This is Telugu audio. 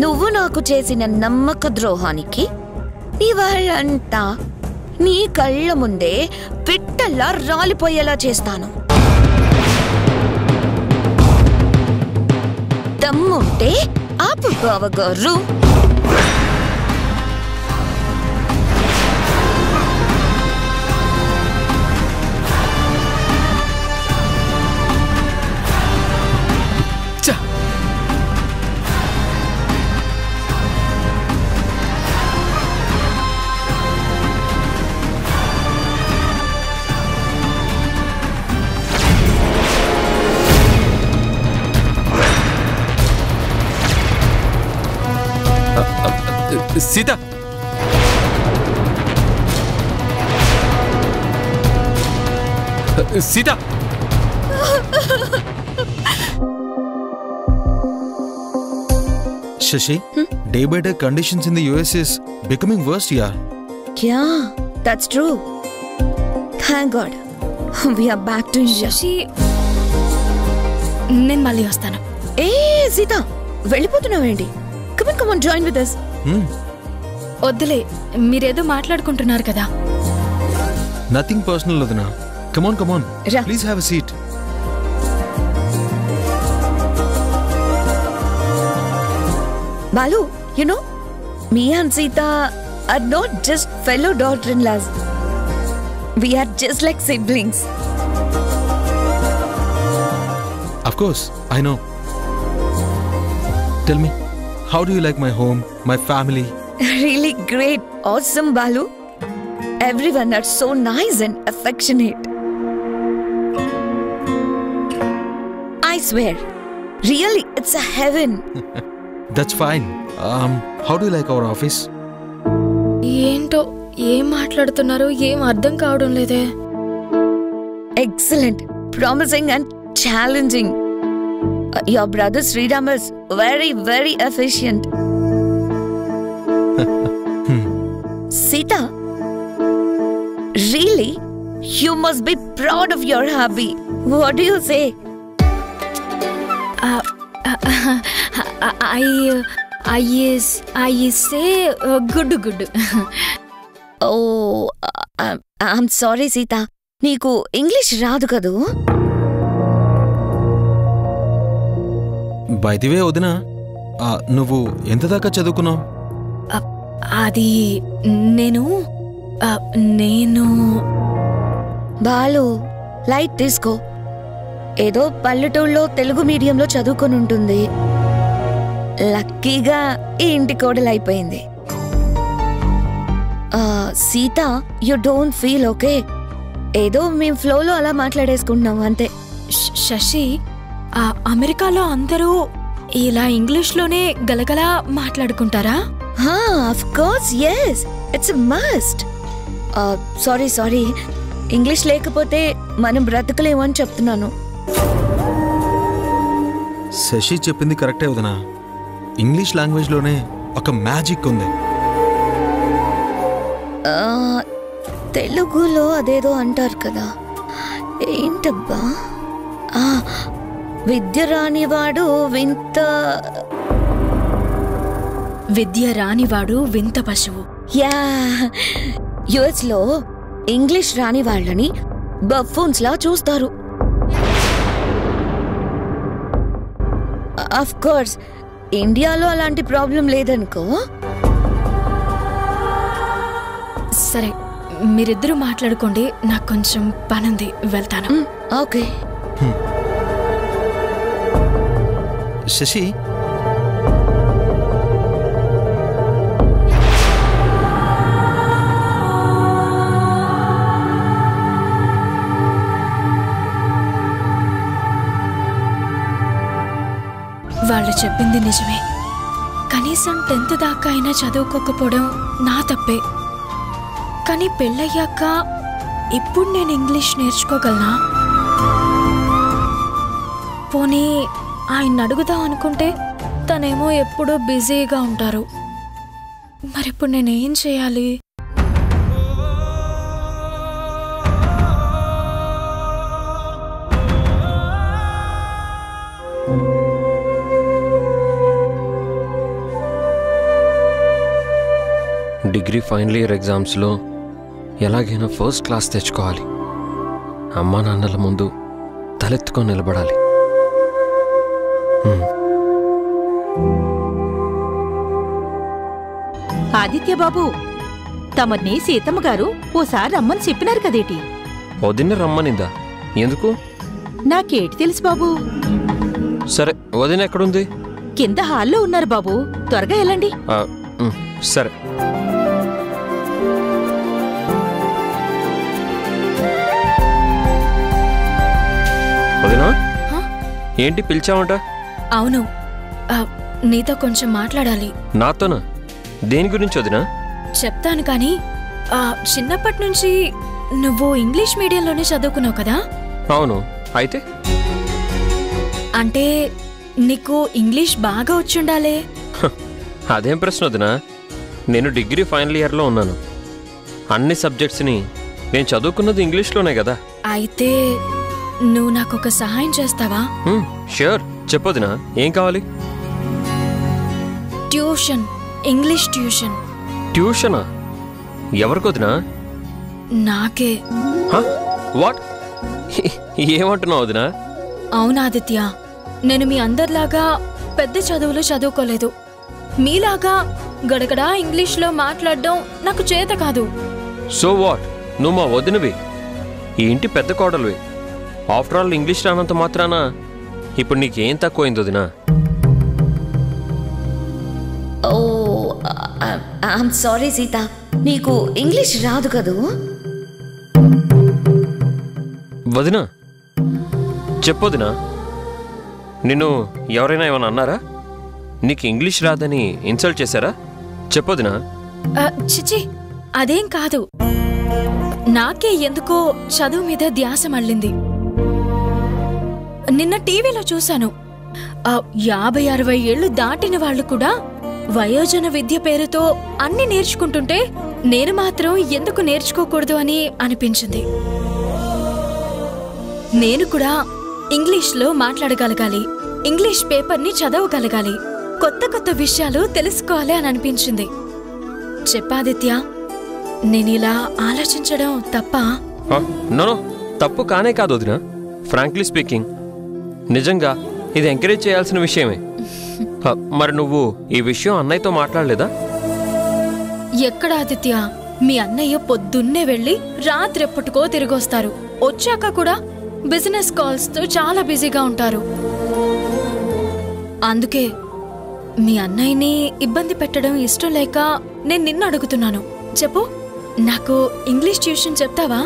నువ్వు నాకు చేసిన నమ్మక ద్రోహానికి నీ వాళ్ళంతా నీ కళ్ళ ముందే పిట్టల్లా రాలిపోయేలా చేస్తాను. దమ్ముంటే ఆపు బావగారు. Sita, Sita, Shashi, day by day conditions in the US is becoming worse, yeah. Yeah, that's true. Thank God. We are back to India. Shashi, నేను మళ్ళీ వస్తాను. ఏ Sita, వెళ్ళిపోతున్నావేంటి? Come on, join with us. వద్దులే, మీరేదో మాట్లాడుకుంటున్నారు కదా. Nothing personal, Ladana. Come on. Ra. Please have a seat. Balu, you know, me and Sita are not just fellow daughter-in-laws. We are just like siblings. Of course, I know. Tell me, how do you like my home, my family? Really great. Awesome, Balu. Everyone are so nice and affectionate. I swear, really, it's a heaven. That's fine. How do you like our office? ఏంటో ఏం మాట్లాడుతున్నారో ఏం అర్థం కావడం లేదే. Excellent, promising and challenging. Your brother Sriram is very, very efficient. Sita, really, you must be proud of your hubby. What do you say? I say good. Oh, I'm sorry, Sita. నీకు ఇంగ్లీష్ రాదు కదూ? By the way, వదినా, నువ్వు ఎంత దాకా చదువుకున్నావు? అది నేను బాలు, లైట్ తీసుకో. ఏదో పల్లెటూళ్ళలో తెలుగు మీడియంలో చదువుకొని ఉంటుంది. లక్కీగా ఈ ఇంటి కోడలు అయిపోయింది. Sita, you don't feel okay? ఏదో మేం ఫ్లోలో అలా మాట్లాడేసుకుంటున్నాం అంతే. శశి, అమెరికాలో అందరూ ఇలా ఇంగ్లీష్లోనే గలగలా మాట్లాడుకుంటారా? Of course, yes, it's a must. Sorry, English లేకపోతే మనం బ్రతకలేము అని చెప్తున్నాను. శశి చెప్పింది కరెక్టే వదినా. ఇంగ్లీష్ లాంగ్వేజ్లోనే ఒక మ్యాజిక్ ఉంది. తెలుగులో అదేదో అంటారు కదా, ఏంటబ్బా? విద్య రానివాడు వింత పశువు. యా, యుఎస్ లో ఇంగ్లీష్ రాని వాళ్ళని బఫూన్స్ లా చూస్తారు. ఆఫ్ కోర్స్, ఇండియాలో అలాంటి ప్రాబ్లం లేదనుకో. సరే, మీరిద్దరూ మాట్లాడుకోండి, నాకు కొంచెం పనుంది, వెళ్తాను. ఓకే. శశి, వాళ్ళు చెప్పింది నిజమే. కనీసం 10th దాకా అయినా చదువుకోకపోవడం నా తప్పే. కానీ పెళ్ళయ్యాక ఇప్పుడు నేను ఇంగ్లీష్ నేర్చుకోగలనా? పోనీ ఆయన అడుగుదాం అనుకుంటే తనేమో ఎప్పుడూ బిజీగా ఉంటారు. మరిప్పుడు నేనేం చేయాలి? డిగ్రీ ఫైనల్ ఇయర్ ఎగ్జామ్స్లో ఎలాగైనా ఫస్ట్ క్లాస్ తెచ్చుకోవాలి. అమ్మా నాన్నల ముందు తలెత్తుకొని నిలబడాలి. ఆదిత్య బాబు, తమర్ని సీతమ్మ గారు ఓసారి రమ్మని చెప్పినారు కదేటి? వదిన రమ్మనిందా? ఎందుకు? నాకేటి తెలుసు బాబు. సరే, వదిన ఎక్కడుంది? కింద హాల్లో ఉన్నారు బాబు, త్వరగా వెళ్ళండి. సరే. వదినా, ఏంటి పిలిచావంట? అవును, నీతో కొంచెం మాట్లాడాలి. నాతోనా? దేని గురించి వదినా? చెప్తాను కానీ చిన్నప్పటి నుంచి నువ్వు ఇంగ్లీష్ మీడియంలోనే చదువుకున్నావు కదా? అవును. అయితే అంటే నీకు ఇంగ్లీష్ బాగా వచ్చుండాలే. అదేం ప్రశ్న వదినా? నేను డిగ్రీ ఫైనల్ ఇయర్లో ఉన్నాను. అన్ని సబ్జెక్ట్స్ని నేను చదువుకున్నది ఇంగ్లీష్లోనే కదా. అయితే నువ్వు నాకొక సహాయం చేస్తావా? ష్యూర్, చెప్పొదినా, ఏం కావాలి? Tuition, English tuition. ట్యూషనా? ఎవరికొదినా? నాకే. వాట్? ఏమంటున్నావు వదినా? అవునాదిత్య, నేను మీ అందరిలాగా పెద్ద చదువులు చదువుకోలేదు. మీలాగా గడగడా ఇంగ్లీష్లో మాట్లాడడం నాకు చేత కాదు. So what? నువ్వు మా వదినవి, ఈ ఇంటి పెద్ద కోడలువి. ఆఫ్టర్ ఆల్ ఇంగ్లీష్ రానంత మాత్రాన ఇప్పుడు నీకేం తక్కువైంది వదినా? ఓ, ఐఎమ్ సారీ సీత, నీకు ఇంగ్లీష్ రాదు కదూ? వదినా చెప్పొదినా, నిన్ను ఎవరైనా ఏమైనా అన్నారా? నీకు ఇంగ్లీష్ రాదని ఇన్సల్ట్ చేశారా? చెప్పొదినా. చిచి, అదేం కాదు. నాకే ఎందుకో చదువు మీద ధ్యాస మళ్ళింది. నిన్న టీవీలో చూశాను, 50-60 ఏళ్లు దాటిన వాళ్ళు కూడా వయోజన విద్య పేరుతో అన్ని నేర్చుకుంటుంటే నేను మాత్రం ఎందుకు నేర్చుకోకూడదు అని అనిపించింది. నేను కూడా ఇంగ్లీష్లో మాట్లాడగలగాలి, ఇంగ్లీష్ పేపర్ని చదవగలగాలి, కొత్త కొత్త విషయాలు తెలుసుకోవాలి అని అనిపించింది. చెప్పాదిత్య, నేనిలా ఆలోచించడం తప్పా? నో, తప్పు కానే కాదు వదినా. ఫ్రాంక్లీ స్పీకింగ్, నిజంగా ఇది ఎంకరేజ్ చేయాల్సిన విషయమే. మరి నువ్వు ఈ విషయం అన్నయ్యతో మాట్లాడలేదా? ఎక్కడ ఆదిత్య, మీ అన్నయ్య పొద్దున్నే వెళ్ళి రాత్రెప్పటికో తిరిగొస్తారు. వచ్చాక కూడా బిజినెస్ కాల్స్తో చాలా బిజీగా ఉంటారు. అందుకే మీ అన్నయ్యని ఇబ్బంది పెట్టడం ఇష్టం లేక నేను నిన్ను అడుగుతున్నాను. చెప్పు, నాకు ఇంగ్లీష్ ట్యూషన్ చెప్తావా?